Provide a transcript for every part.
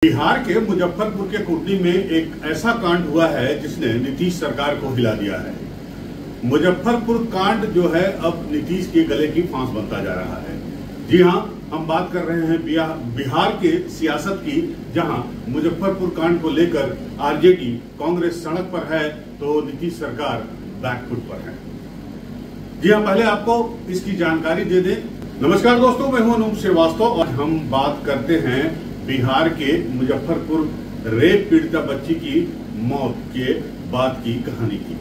बिहार के मुजफ्फरपुर के कुर्नी में एक ऐसा कांड हुआ है जिसने नीतीश सरकार को हिला दिया है। मुजफ्फरपुर कांड जो है अब नीतीश के गले की फांस बनता जा रहा है। जी हां, हम बात कर रहे हैं बिहार के सियासत की, जहां मुजफ्फरपुर कांड को लेकर आरजेडी कांग्रेस सड़क पर है तो नीतीश सरकार बैकफुट पर है। जी हां, पहले आपको इसकी जानकारी दे दें। नमस्कार दोस्तों, मैं हूं अनूप श्रीवास्तव और हम बात करते हैं बिहार के मुजफ्फरपुर रेप पीड़िता बच्ची की मौत के बाद की कहानी की।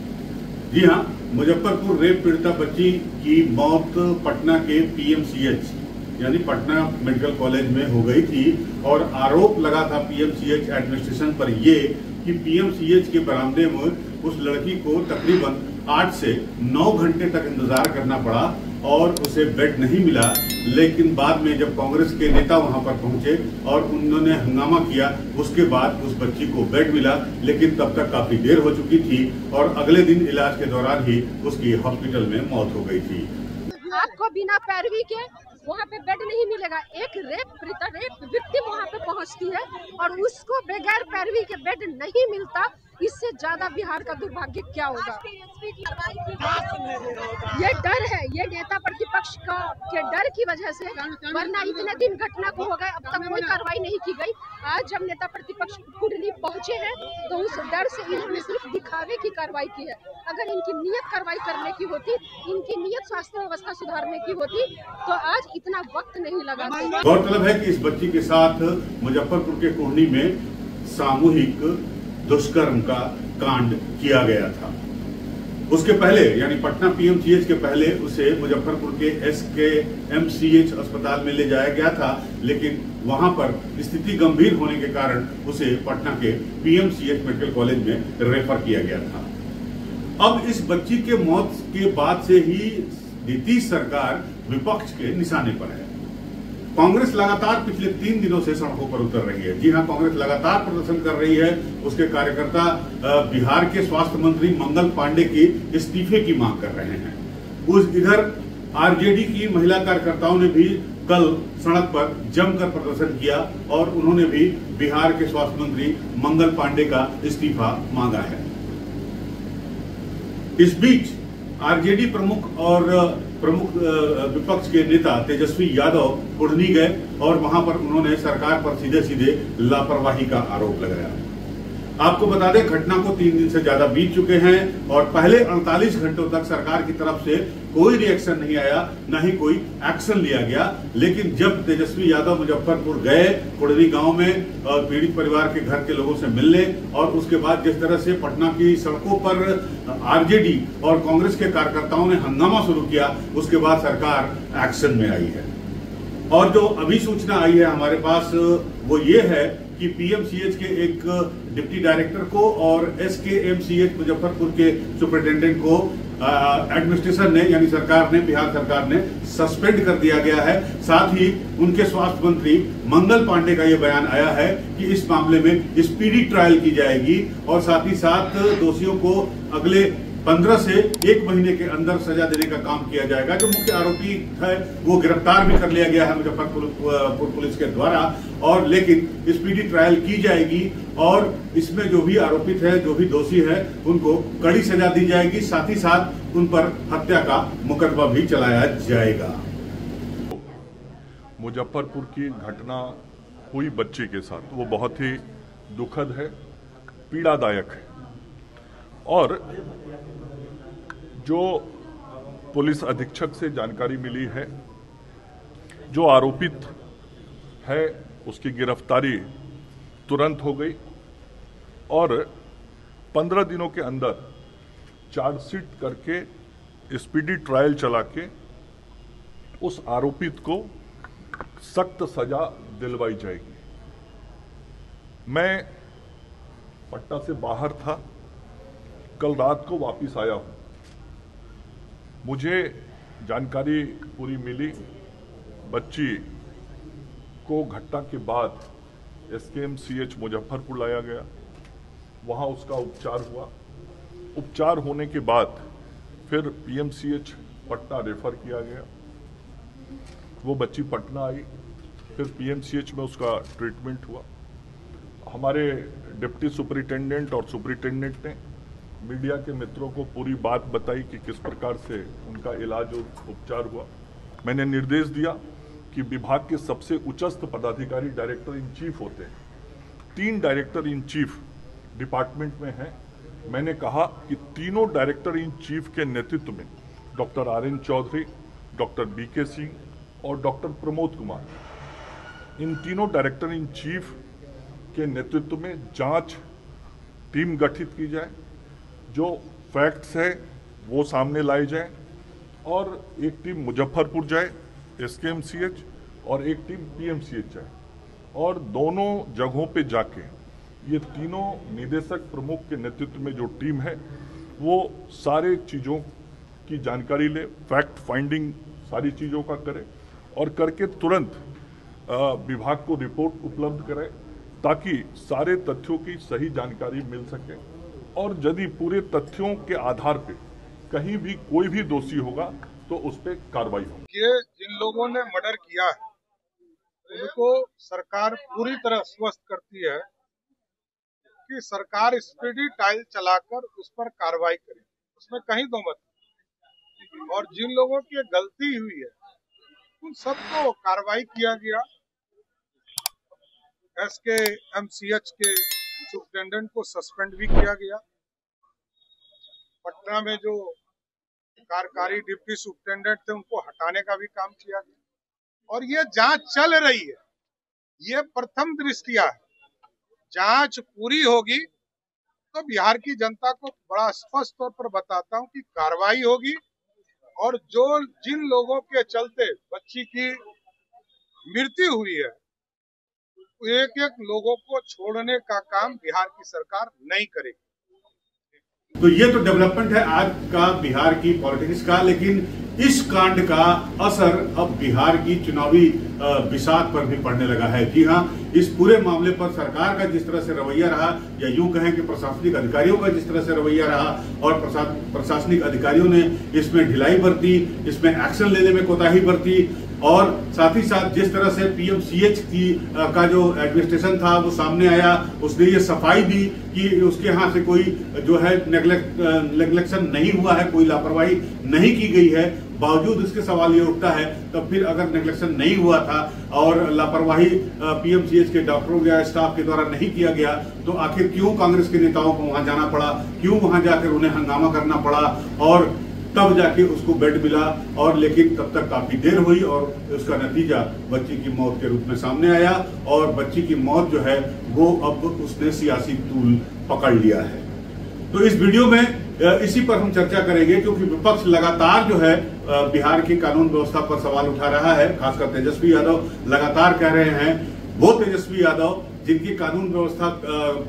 जी हां, मुजफ्फरपुर रेप पीड़िता बच्ची की मौत पटना के पीएमसीएच यानी पटना मेडिकल कॉलेज में हो गई थी और आरोप लगा था पीएमसीएच एडमिनिस्ट्रेशन पर यह कि पीएमसीएच के बरामदे में उस लड़की को तकरीबन 8 से 9 घंटे तक इंतजार करना पड़ा और उसे बेड नहीं मिला। लेकिन बाद में जब कांग्रेस के नेता वहां पर पहुंचे और उन्होंने हंगामा किया, उसके बाद उस बच्ची को बेड मिला, लेकिन तब तक काफी देर हो चुकी थी और अगले दिन इलाज के दौरान ही उसकी हॉस्पिटल में मौत हो गई थी। आपको बिना पैरवी के वहाँ पे बेड नहीं मिलेगा। एक रेप विक्टिम वहाँ पे पहुँचती है और उसको बगैर पैरवी के बेड नहीं मिलता। इससे ज्यादा बिहार का दुर्भाग्य क्या होगा। ये डर है, ये नेता प्रतिपक्ष का के डर की वजह से, वरना इतने दिन घटना को हो गए, अब तक कोई कार्रवाई नहीं की गई। आज जब नेता प्रतिपक्ष कुर्नी पहुंचे हैं तो उस डर से इन्होंने सिर्फ दिखावे की कार्रवाई की है। अगर इनकी नियत कार्रवाई करने की होती, इनकी नियत स्वास्थ्य व्यवस्था सुधारने की होती तो आज इतना वक्त नहीं लगा। गौरतलब है कि इस बच्ची के साथ मुजफ्फरपुर के कुर्नी में सामूहिक दुष्कर्म का कांड किया गया था। उसके पहले यानी पटना पीएमसीएच के पहले उसे मुजफ्फरपुर के एसकेएमसीएच अस्पताल में ले जाया गया था, लेकिन वहां पर स्थिति गंभीर होने के कारण उसे पटना के पीएमसीएच मेडिकल कॉलेज में रेफर किया गया था। अब इस बच्ची के मौत के बाद से ही नीतीश सरकार विपक्ष के निशाने पर है। कांग्रेस लगातार पिछले 3 दिनों से सड़कों पर उतर रही है। जी हां, कांग्रेस लगातार प्रदर्शन कर रही है। उसके कार्यकर्ता बिहार के स्वास्थ्य मंत्री मंगल पांडे के इस्तीफे की मांग कर रहे हैं। इधर आरजेडी की महिला कार्यकर्ताओं ने भी कल सड़क पर जमकर प्रदर्शन किया और उन्होंने भी बिहार के स्वास्थ्य मंत्री मंगल पांडे का इस्तीफा मांगा है। इस बीच आरजेडी प्रमुख और प्रमुख विपक्ष के नेता तेजस्वी यादव कुर्नी गए और वहां पर उन्होंने सरकार पर सीधे सीधे लापरवाही का आरोप लगाया। आपको बता दें, घटना को 3 दिन से ज्यादा बीत चुके हैं और पहले 48 घंटों तक सरकार की तरफ से कोई रिएक्शन नहीं आया, न ही कोई एक्शन लिया गया। लेकिन जब तेजस्वी यादव मुजफ्फरपुर गए कुर्नी गांव में पीड़ित परिवार के घर के लोगों से मिलने और उसके बाद जिस तरह से पटना की सड़कों पर आरजेडी और कांग्रेस के कार्यकर्ताओं ने हंगामा शुरू किया, उसके बाद सरकार एक्शन में आई है। और जो अभी सूचना आई है हमारे पास वो ये है कि पीएमसीएच के एक डिप्टी डायरेक्टर को और एसकेएमसीएच मुजफ्फरपुर के सुपरिटेंडेंट को एडमिनिस्ट्रेशन ने यानी सरकार ने, बिहार सरकार ने सस्पेंड कर दिया गया है। साथ ही उनके स्वास्थ्य मंत्री मंगल पांडे का यह बयान आया है कि इस मामले में स्पीडी ट्रायल की जाएगी और साथ ही साथ दोषियों को अगले 15 से 1 महीने के अंदर सजा देने का काम किया जाएगा। जो मुख्य आरोपी है वो गिरफ्तार भी कर लिया गया है मुजफ्फरपुर पुलिस के द्वारा, और लेकिन स्पीडी ट्रायल की जाएगी और इसमें जो भी आरोपित है, जो भी दोषी है, उनको कड़ी सजा दी जाएगी। साथ ही साथ उन पर हत्या का मुकदमा भी चलाया जाएगा। मुजफ्फरपुर की घटना हुई बच्चे के साथ, वो बहुत ही दुखद है, पीड़ादायक है। और जो पुलिस अधीक्षक से जानकारी मिली है, जो आरोपित है उसकी गिरफ्तारी तुरंत हो गई और 15 दिनों के अंदर चार्जशीट करके स्पीडी ट्रायल चला के उस आरोपित को सख्त सजा दिलवाई जाएगी। मैं पटना से बाहर था, कल रात को वापस आया हूं। मुझे जानकारी पूरी मिली, बच्ची को घटना के बाद एसकेएमसीएच मुजफ्फरपुर लाया गया, वहां उसका उपचार हुआ। उपचार होने के बाद फिर पीएमसीएच पटना रेफर किया गया। वो बच्ची पटना आई, फिर पीएमसीएच में उसका ट्रीटमेंट हुआ। हमारे डिप्टी सुपरिटेंडेंट और सुपरिटेंडेंट ने मीडिया के मित्रों को पूरी बात बताई कि किस प्रकार से उनका इलाज और उपचार हुआ। मैंने निर्देश दिया कि विभाग के सबसे उच्चस्थ पदाधिकारी डायरेक्टर इन चीफ होते हैं, 3 डायरेक्टर इन चीफ डिपार्टमेंट में हैं। मैंने कहा कि तीनों डायरेक्टर इन चीफ के नेतृत्व में doctor RN Chaudhary, doctor BK Singh और डॉक्टर प्रमोद कुमार, इन तीनों डायरेक्टर इन चीफ के नेतृत्व में जांच टीम गठित की जाए, जो फैक्ट्स है वो सामने लाए जाए, और एक टीम मुजफ्फरपुर जाए SKMCH और एक टीम PMCH जाए, और दोनों जगहों पे जाके ये तीनों निदेशक प्रमुख के नेतृत्व में जो टीम है वो सारे चीज़ों की जानकारी ले, फैक्ट फाइंडिंग सारी चीज़ों का करे और करके तुरंत विभाग को रिपोर्ट उपलब्ध करे, ताकि सारे तथ्यों की सही जानकारी मिल सके, और यदि पूरे तथ्यों के आधार पे कहीं भी कोई भी दोषी होगा तो उस पर कार्रवाई होगी। ये जिन लोगों ने मर्डर किया है उनको सरकार पूरी तरह आश्वस्त करती है कि सरकार स्पीडी ट्रायल चलाकर उस पर कार्रवाई करे, उसमें कहीं दो मत। और जिन लोगों की गलती हुई है उन सबको कार्रवाई किया गया। SKMCH के सुपरिटेंडेंट को सस्पेंड भी किया गया। पटना में जो कार्यकारी डिप्टी सुपरिटेंडेंट थे उनको हटाने का भी काम किया गया, और ये जांच चल रही है। ये प्रथम दृष्टया है, जांच पूरी होगी तो बिहार की जनता को बड़ा स्पष्ट तौर पर बताता हूं कि कार्रवाई होगी, और जो जिन लोगों के चलते बच्ची की मृत्यु हुई है एक एक लोगों को छोड़ने का काम बिहार की सरकार नहीं करेगी। तो ये तो डेवलपमेंट है आज का बिहार की पॉलिटिक्स का, लेकिन इस कांड का असर अब बिहार की चुनावी बिसात पर भी पड़ने लगा है। जी हाँ, इस पूरे मामले पर सरकार का जिस तरह से रवैया रहा, या यूं कहें कि प्रशासनिक अधिकारियों का जिस तरह से रवैया रहा, और प्रशासनिक अधिकारियों ने इसमें ढिलाई बरती, इसमें एक्शन लेने में कोताही बरती, और साथ ही साथ जिस तरह से PMCH का जो एडमिनिस्ट्रेशन था वो सामने आया, उसने ये सफाई दी कि उसके यहाँ से कोई जो है नेग्लेक्शन नहीं हुआ है, कोई लापरवाही नहीं की गई है। बावजूद इसके सवाल ये उठता है, तब फिर अगर नेग्लेक्शन नहीं हुआ था और लापरवाही PMCH के डॉक्टरों या स्टाफ के द्वारा नहीं किया गया, तो आखिर क्यों कांग्रेस के नेताओं को वहां जाना पड़ा, क्यों वहां जाकर उन्हें हंगामा करना पड़ा, और तब जाके उसको बेड मिला। और लेकिन तब तक काफी देर हुई और उसका नतीजा बच्ची की मौत के रूप में सामने आया, और बच्ची की मौत जो है वो अब उसने सियासी तूल पकड़ लिया है। तो इस वीडियो में इसी पर हम चर्चा करेंगे, क्योंकि विपक्ष लगातार जो है बिहार की कानून व्यवस्था पर सवाल उठा रहा है। खासकर तेजस्वी यादव लगातार कह रहे हैं, वो तेजस्वी यादव जिनकी कानून व्यवस्था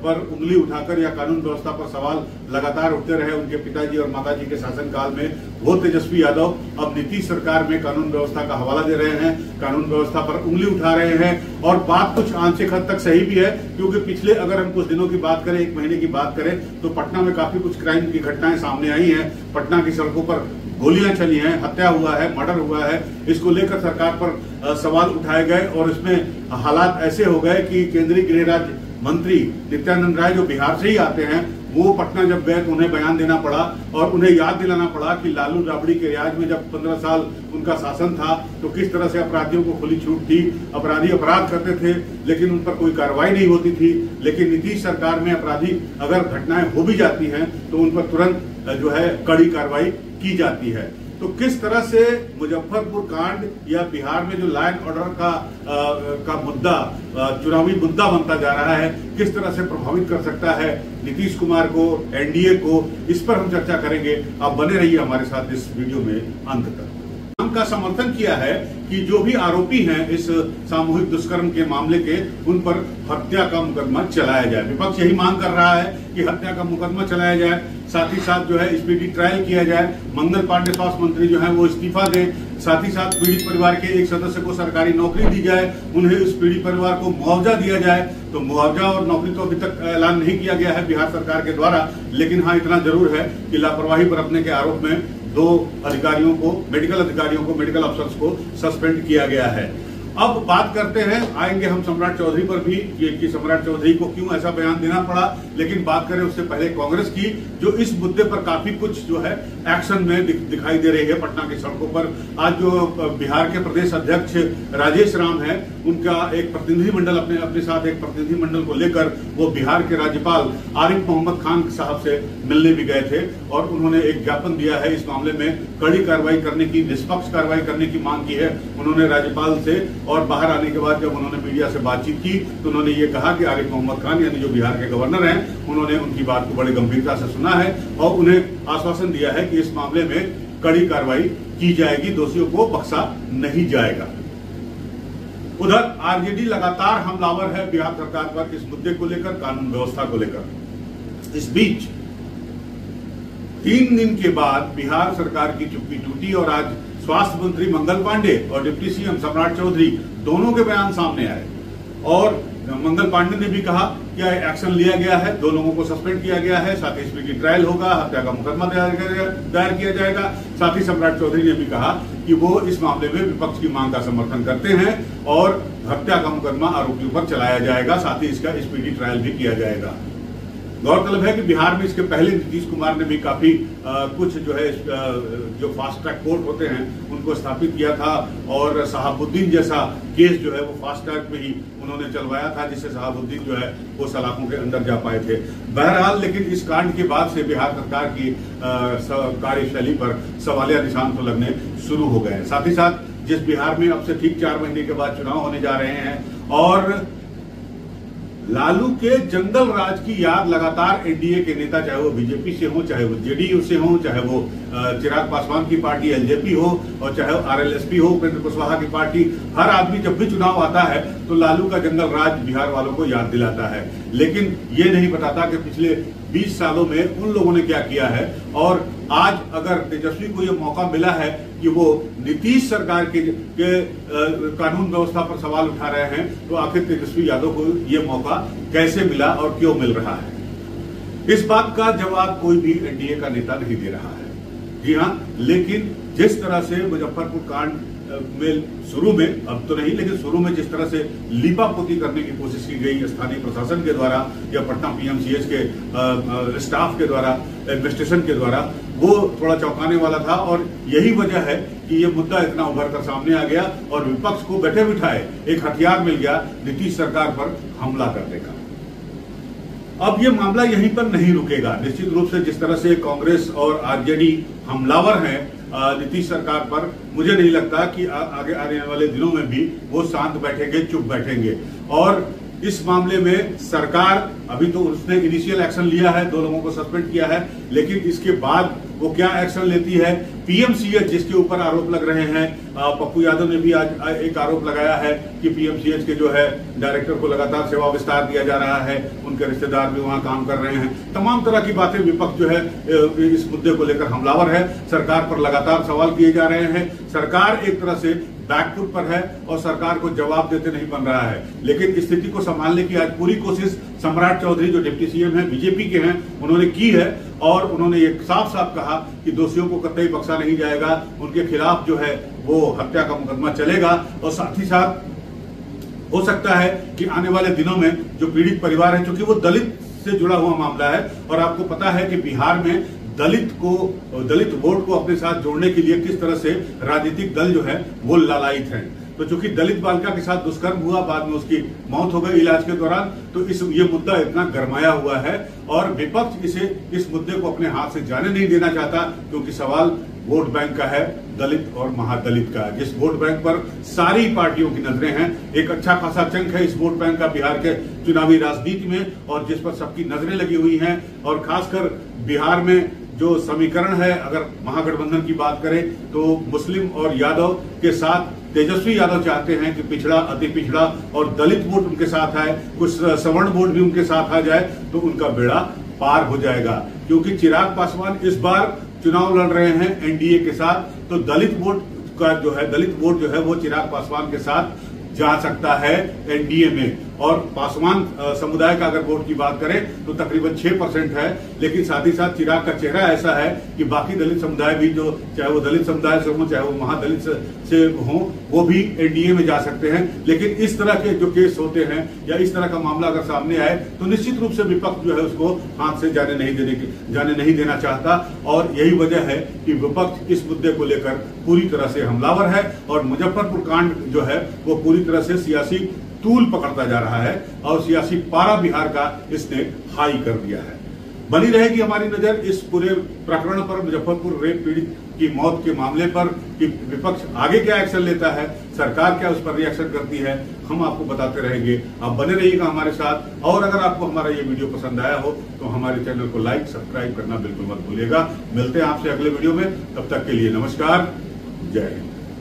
पर उंगली उठाकर या कानून व्यवस्था पर सवाल लगातार उठते रहे उनके पिताजी और माताजी के शासनकाल में, वो तेजस्वी यादव अब नीतीश सरकार में कानून व्यवस्था का हवाला दे रहे हैं, कानून व्यवस्था पर उंगली उठा रहे हैं। और बात कुछ आंशिक हद तक सही भी है, क्योंकि पिछले अगर हम कुछ दिनों की बात करें, 1 महीने की बात करें, तो पटना में काफी कुछ क्राइम की घटनाएं सामने आई हैं। पटना की सड़कों पर गोलियां चली हैं, हत्या हुआ है, मर्डर हुआ है। इसको लेकर सरकार पर सवाल उठाए गए, और इसमें हालात ऐसे हो गए कि केंद्रीय गृह राज्य मंत्री नित्यानंद राय जो बिहार से ही आते हैं, वो पटना जब गए तो उन्हें बयान देना पड़ा, और उन्हें याद दिलाना पड़ा कि लालू राबड़ी के राज में जब 15 साल उनका शासन था तो किस तरह से अपराधियों को खुली छूट थी, अपराधी अपराध करते थे लेकिन उन पर कोई कार्रवाई नहीं होती थी। लेकिन नीतीश सरकार में अपराधी अगर घटनाएं हो भी जाती हैं तो उन पर तुरंत जो है कड़ी कार्रवाई की जाती है। तो किस तरह से मुजफ्फरपुर कांड या बिहार में जो लॉ एंड ऑर्डर का मुद्दा चुनावी मुद्दा बनता जा रहा है, किस तरह से प्रभावित कर सकता है नीतीश कुमार को, एनडीए को, इस पर हम चर्चा करेंगे। आप बने रहिए हमारे साथ इस वीडियो में अंत तक। का समर्थन किया है कि जो भी आरोपी हैं इस सामूहिक दुष्कर्म के मामले के, उन पर हत्या का मुकदमा चलाया जाए। विपक्ष यही मांग कर रहा है कि हत्या का मुकदमा चलाया जाए, साथ ही साथ जो है स्पीडी ट्रायल किया जाए। मंगल पांडे स्वास्थ्य मंत्री जो है वो इस्तीफा दें, साथ ही साथ पीड़ित परिवार के एक सदस्य को सरकारी नौकरी दी जाए, उन्हें उस पीड़ित परिवार को मुआवजा दिया जाए। तो मुआवजा और नौकरी तो अभी तक ऐलान नहीं किया गया है बिहार सरकार के द्वारा, लेकिन हाँ इतना जरूर है कि लापरवाही बरतने के आरोप में 2 अधिकारियों को, मेडिकल अफसर्स को सस्पेंड किया गया है। अब बात करते हैं, आएंगे हम सम्राट चौधरी पर भी कि सम्राट चौधरी को क्यों ऐसा बयान देना पड़ा, लेकिन बात करें उससे पहले कांग्रेस की, जो इस मुद्दे पर काफी कुछ जो है एक्शन में दिखाई दे रही है पटना की सड़कों पर। आज जो बिहार के प्रदेश अध्यक्ष राजेश राम है, उनका एक प्रतिनिधिमंडल अपने साथ एक प्रतिनिधिमंडल को लेकर वो बिहार के राज्यपाल आरिफ मोहम्मद खान साहब से मिलने भी गए थे और उन्होंने एक ज्ञापन दिया है। इस मामले में कड़ी कार्रवाई करने की, निष्पक्ष कार्रवाई करने की मांग की है उन्होंने राज्यपाल से। और बाहर आने के बाद जब उन्होंने मीडिया से बातचीत की तो उन्होंने ये कहा कि आरिफ मोहम्मद खान यानी जो बिहार के गवर्नर हैं, उन्होंने उनकी बात को बड़ी गंभीरता से सुना है और उन्हें आश्वासन दिया है कि इस मामले में कड़ी कार्रवाई की जाएगी, दोषियों को बख्शा नहीं जाएगा। उधर आरजेडी लगातार हमलावर है बिहार सरकार पर इस मुद्दे को लेकर, कानून व्यवस्था को लेकर। इस बीच 3 दिन के बाद बिहार सरकार की चुप्पी टूटी और आज स्वास्थ्य मंत्री मंगल पांडे और डिप्टी सीएम सम्राट चौधरी दोनों के बयान सामने आए और मंगल पांडे ने भी कहा कि एक्शन लिया गया है, 2 लोगों को सस्पेंड किया गया है, साथ ही स्पीडी ट्रायल होगा, हत्या का मुकदमा दायर किया जाएगा। साथ ही सम्राट चौधरी ने भी कहा कि वो इस मामले में विपक्ष की मांग का समर्थन करते हैं और हत्या का मुकदमा आरोपियों पर चलाया जाएगा, साथ ही इसका स्पीडी ट्रायल भी किया जाएगा। गौरतलब है कि बिहार में इसके पहले नीतीश कुमार ने भी काफी कुछ जो है जो फास्ट ट्रैक कोर्ट होते हैं उनको स्थापित किया था और शहाबुद्दीन जैसा केस जो है वो फास्ट ट्रैक में ही उन्होंने चलवाया था, जिससे शहाबुद्दीन जो है वो सलाखों के अंदर जा पाए थे। बहरहाल लेकिन इस कांड के बाद से बिहार सरकार की कार्यशैली पर सवालिया निशान तो लगने शुरू हो गए हैं। साथ ही साथ जिस बिहार में अब से ठीक 4 महीने के बाद चुनाव होने जा रहे हैं और लालू के जंगल राज की याद लगातार एनडीए के नेता, चाहे वो बीजेपी से हो, चाहे वो जेडीयू से हो, चाहे वो चिराग पासवान की पार्टी एलजेपी हो और चाहे वो आरएलएसपी हो, उपेंद्र कुशवाहा की पार्टी, हर आदमी जब भी चुनाव आता है तो लालू का जंगल राज बिहार वालों को याद दिलाता है। लेकिन ये नहीं बताता कि पिछले 20 सालों में उन लोगों ने क्या किया है। और आज अगर तेजस्वी को ये मौका मिला है कि वो नीतीश सरकार के कानून व्यवस्था पर सवाल उठा रहे हैं, तो आखिर तेजस्वी यादव को ये मौका कैसे मिला और क्यों मिल रहा है, इस बात का जवाब कोई भी एनडीए का नेता नहीं दे रहा है। जी हाँ, लेकिन जिस तरह से मुजफ्फरपुर कांड में शुरू में, अब तो नहीं लेकिन शुरू में जिस तरह से लीपापोती करने की कोशिश की गई स्थानीय प्रशासन के द्वारा या पटना पीएमसीएच के स्टाफ के द्वारा, एडमिनिस्ट्रेशन के द्वारा, वो थोड़ा चौंकाने वाला था और यही वजह है कि ये मुद्दा इतना उभर कर सामने आ गया और विपक्ष को बैठे बिठाए एक हथियार मिल गया नीतीश सरकार पर हमला करने का। अब ये मामला यहीं पर नहीं रुकेगा। निश्चित रूप से जिस तरह से कांग्रेस और आरजेडी हमलावर हैं नीतीश सरकार पर, मुझे नहीं लगता कि आगे आने वाले दिनों में भी वो शांत बैठेंगे, चुप बैठेंगे। और इस मामले में सरकार अभी तो उसने इनिशियल एक्शन लिया है, 2 लोगों को सस्पेंड किया है, लेकिन इसके बाद वो क्या एक्शन लेती है। पीएमसीएच जिसके ऊपर आरोप लग रहे हैं, पप्पू यादव ने भी आज एक आरोप लगाया है कि पीएमसीएच के जो है डायरेक्टर को लगातार सेवा विस्तार दिया जा रहा है, उनके रिश्तेदार भी वहां काम कर रहे हैं। तमाम तरह की बातें विपक्ष जो है इस मुद्दे को लेकर हमलावर है, सरकार पर लगातार सवाल किए जा रहे हैं। सरकार एक तरह से बैकफुट पर है और सरकार को जवाब देते नहीं बन रहा है। लेकिन स्थिति को संभालने की आज पूरी कोशिश सम्राट चौधरी जो डिप्टी सीएम हैं, बीजेपी के हैं, उन्होंने की है और उन्होंने ये साफ साफ कहा कि दोषियों को कतई बख्शा नहीं जाएगा, उनके खिलाफ जो है वो हत्या का मुकदमा चलेगा। और साथ ही साथ हो सकता है कि आने वाले दिनों में जो पीड़ित परिवार है, क्योंकि वो दलित से जुड़ा हुआ मामला है और आपको पता है कि बिहार में दलित वोट को अपने साथ जोड़ने के लिए किस तरह से राजनीतिक दल जो है वो लालायित हैं। तो चूंकि दलित बालिका के साथ दुष्कर्म हुआ, बाद में उसकी मौत हो गई इलाज के दौरान, तो ये मुद्दा इतना गरमाया हुआ है और विपक्ष इस मुद्दे को अपने हाथ से जाने नहीं देना चाहता, क्योंकि सवाल वोट बैंक का है, दलित और महादलित का, जिस वोट बैंक पर सारी पार्टियों की नजरें हैं। एक अच्छा खासा चंक है इस वोट बैंक का बिहार के चुनावी राजनीति में और जिस पर सबकी नजरें लगी हुई हैं। और खासकर बिहार में जो समीकरण है, अगर महागठबंधन की बात करें तो मुस्लिम और यादव के साथ तेजस्वी यादव चाहते हैं कि पिछड़ा, अति पिछड़ा और दलित वोट उनके साथ आए, कुछ सवर्ण वोट भी उनके साथ आ जाए तो उनका बेड़ा पार हो जाएगा। क्योंकि चिराग पासवान इस बार चुनाव लड़ रहे हैं एनडीए के साथ, तो दलित वोट जो है वो चिराग पासवान के साथ जा सकता है एनडीए में। और पासवान समुदाय का अगर वोट की बात करें तो तकरीबन 6% है। लेकिन साथ ही साथ चिराग का चेहरा ऐसा है कि बाकी दलित समुदाय भी, जो चाहे वो दलित समुदाय से हो चाहे वो महादलित से हो, वो भी एनडीए में जा सकते हैं। लेकिन इस तरह के जो केस होते हैं या इस तरह का मामला अगर सामने आए तो निश्चित रूप से विपक्ष जो है उसको हाथ से जाने नहीं देना चाहता। और यही वजह है कि विपक्ष इस मुद्दे को लेकर पूरी तरह से हमलावर है और मुजफ्फरपुर कांड जो है वो पूरी तरह से सियासी तूल पकड़ता जा रहा है और सियासी पारा बिहार का इसने हाई कर दिया है। बनी रहेगी हमारी नजर इस पूरे प्रकरण पर, मुजफ्फरपुर रेप पीड़ित की मौत के मामले पर, कि विपक्ष आगे क्या एक्शन लेता है, सरकार क्या उस पर रिएक्शन करती है, हम आपको बताते रहेंगे। आप बने रहिएगा हमारे साथ। और अगर आपको हमारा ये वीडियो पसंद आया हो तो हमारे चैनल को लाइक सब्सक्राइब करना बिल्कुल मत भूलिएगा। मिलते हैं आपसे अगले वीडियो में, तब तक के लिए नमस्कार, जय हिंद।